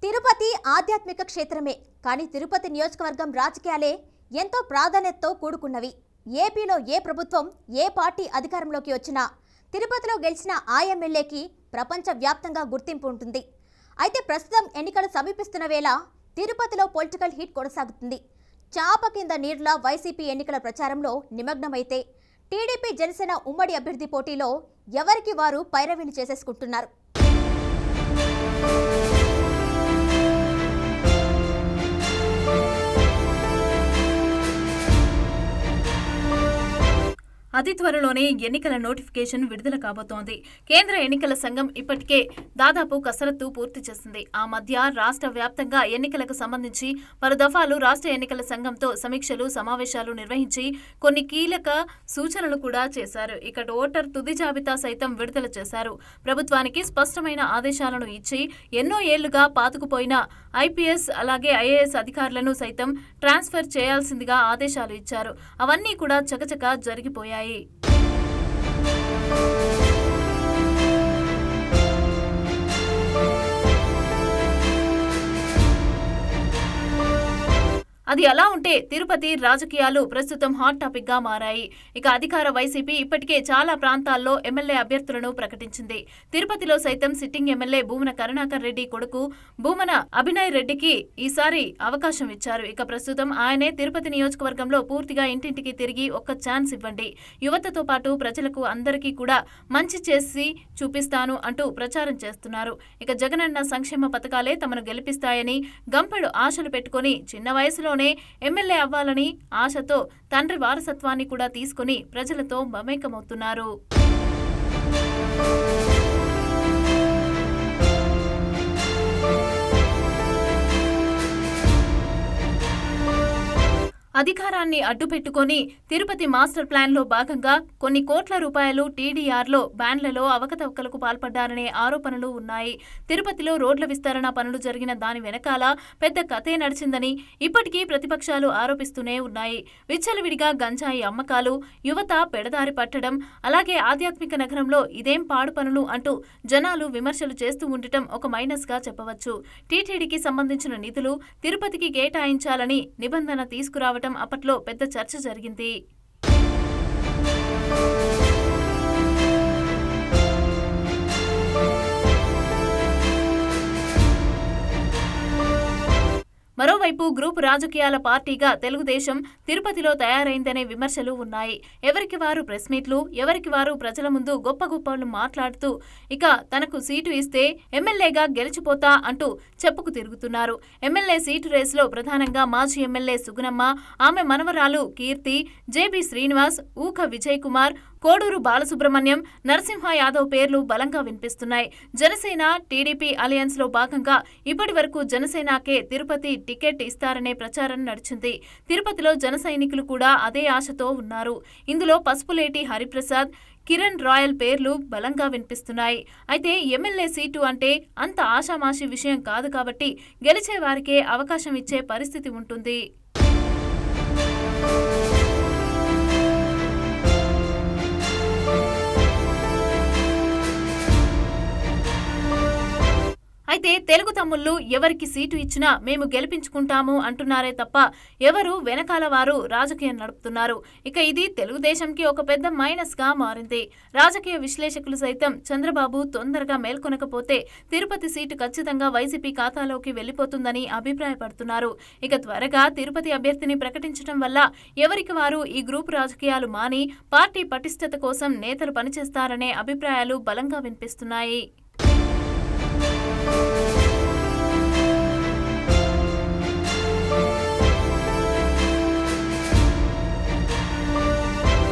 తిరుపతి ఆధ్యాత్మిక క్షేత్రమే, కానీ తిరుపతి నియోజకవర్గం రాజకీయాలే ఎంతో ప్రాధాన్యతతో కూడుకున్నవి. ఏపీలో ఏ ప్రభుత్వం, ఏ పార్టీ అధికారంలోకి వచ్చినా తిరుపతిలో గెలిచిన ఆ ఎమ్మెల్యేకి ప్రపంచవ్యాప్తంగా గుర్తింపు ఉంటుంది. అయితే ప్రస్తుతం ఎన్నికలు సమీపిస్తున్న వేళ తిరుపతిలో పొలిటికల్ హీట్ కొనసాగుతుంది. చాప కింద నీరులా వైసీపీ ఎన్నికల ప్రచారంలో నిమగ్నమైతే టీడీపీ జనసేన ఉమ్మడి అభ్యర్థి పోటీలో ఎవరికి వారు పైరవీలు చేసేసుకుంటున్నారు. అతి త్వరలోనే ఎన్నికల నోటిఫికేషన్ విడుదల కాబోతోంది. కేంద్ర ఎన్నికల సంఘం ఇప్పటికే దాదాపు కసరత్తు పూర్తి చేసింది. ఆ మధ్య రాష్ట్ర వ్యాప్తంగా ఎన్నికలకు సంబంధించి పలు దఫాలు రాష్ట్ర ఎన్నికల సంఘంతో సమీక్షలు, సమావేశాలు నిర్వహించి కొన్ని కీలక సూచనలు కూడా చేశారు. ఇక ఓటర్ తుది జాబితా సైతం విడుదల చేశారు. ప్రభుత్వానికి స్పష్టమైన ఆదేశాలను ఇచ్చి ఎన్నో ఏళ్లుగా పాతుకుపోయిన ఐపీఎస్ అలాగే ఐఏఎస్ అధికారులను సైతం ట్రాన్స్ఫర్ చేయాల్సిందిగా ఆదేశాలు ఇచ్చారు. అవన్నీ కూడా చకచకా జరిగిపోయాయి. అది అలా ఉంటే తిరుపతి రాజకీయాలు ప్రస్తుతం హాట్ టాపిక్ గా మారాయి. ఇక అధికార వైసీపీ ఇప్పటికే చాలా ప్రాంతాల్లో ఎమ్మెల్యే అభ్యర్థులను ప్రకటించింది. తిరుపతిలో సైతం సిట్టింగ్ ఎమ్మెల్యే భూమన కరుణాకర్ రెడ్డి కొడుకు భూమన అభినయ్ రెడ్డికి ఈసారి అవకాశం ఇచ్చారు. ఇక ప్రస్తుతం ఆయనే తిరుపతి నియోజకవర్గంలో పూర్తిగా ఇంటింటికి తిరిగి ఒక్క ఛాన్స్ ఇవ్వండి, యువతతో పాటు ప్రజలకు అందరికీ కూడా మంచి చేసి చూపిస్తాను అంటూ ప్రచారం చేస్తున్నారు. ఇక జగనన్న సంక్షేమ పథకాలే తమను గెలిపిస్తాయని గంపెడు ఆశలు పెట్టుకుని చిన్న వయసులో ఎమ్మెల్యే అవ్వాలని ఆశతో తండ్రి వారసత్వాన్ని కూడా తీసుకుని ప్రజలతో మమేకమవుతున్నారు. అధికారాన్ని అడ్డుపెట్టుకుని తిరుపతి మాస్టర్ ప్లాన్ లో భాగంగా కొన్ని కోట్ల రూపాయలు టీడీఆర్లో బ్యాన్లలో అవకతవకలకు పాల్పడ్డారనే ఆరోపణలు ఉన్నాయి. తిరుపతిలో రోడ్ల విస్తరణ పనులు జరిగిన దాని వెనకాల పెద్ద కథే నడిచిందని ఇప్పటికీ ప్రతిపక్షాలు ఆరోపిస్తూనే ఉన్నాయి. విచ్చలవిడిగా గంజాయి అమ్మకాలు, యువత పెడదారి పట్టడం, అలాగే ఆధ్యాత్మిక నగరంలో ఇదేం పాడు పనులు అంటూ జనాలు విమర్శలు చేస్తూ ఉండటం ఒక మైనస్ గా చెప్పవచ్చు. టీటీడీకి సంబంధించిన నిధులు తిరుపతికి కేటాయించాలని నిబంధన తీసుకురావడం అప్పట్లో పెద్ద చర్చ జరిగింది. మరోవైపు గ్రూప్ రాజకీయాల పార్టీగా తెలుగుదేశం తిరుపతిలో తయారైందనే విమర్శలు ఉన్నాయి. ఎవరికి వారు ప్రెస్ మీట్లు, ఎవరికి వారు ప్రజల ముందు గొప్ప గొప్పలు మాట్లాడుతూ ఇక తనకు సీటు ఇస్తే ఎమ్మెల్యేగా గెలిచిపోతా అంటూ చెప్పుకు తిరుగుతున్నారు. ఎమ్మెల్యే సీటు రేసులో ప్రధానంగా మాజీ ఎమ్మెల్యే సుగుణమ్మ, ఆమె మనవరాలు కీర్తి, జేబీ శ్రీనివాస్, ఊక విజయ్ కుమార్, కోడూరు బాలసుబ్రహ్మణ్యం, నరసింహ యాదవ్ పేర్లు బలంగా వినిపిస్తున్నాయి. జనసేన టీడీపీ అలయన్స్ లో భాగంగా ఇప్పటి వరకు జనసేనకే తిరుపతి టికెట్ ఇస్తారనే ప్రచారం నడిచింది. తిరుపతిలో జన సైనికులు కూడా అదే ఆశతో ఉన్నారు. ఇందులో పసుపులేటి హరిప్రసాద్, కిరణ్ రాయల్ పేర్లు బలంగా వినిపిస్తున్నాయి. అయితే ఎమ్మెల్యే సీటు అంటే అంత ఆషామాషి విషయం కాదు కాబట్టి గెలిచే వారికే అవకాశం ఇచ్చే పరిస్థితి ఉంటుంది. అయితే తెలుగు తమ్ముళ్లు ఎవరికి సీటు ఇచ్చినా మేము గెలిపించుకుంటాము అంటున్నారే తప్ప ఎవరు వెనకాల వారు రాజకీయం నడుపుతున్నారు. ఇక ఇది తెలుగుదేశంకి ఒక పెద్ద మైనస్ గా మారింది. రాజకీయ విశ్లేషకులు సైతం చంద్రబాబు తొందరగా మేల్కొనకపోతే తిరుపతి సీటు ఖచ్చితంగా వైసీపీ ఖాతాలోకి వెళ్లిపోతుందని అభిప్రాయపడుతున్నారు. ఇక త్వరగా తిరుపతి అభ్యర్థిని ప్రకటించడం వల్ల ఎవరికి వారు ఈ గ్రూపు రాజకీయాలు మాని పార్టీ పటిష్టత కోసం నేతలు పనిచేస్తారనే అభిప్రాయాలు బలంగా వినిపిస్తున్నాయి.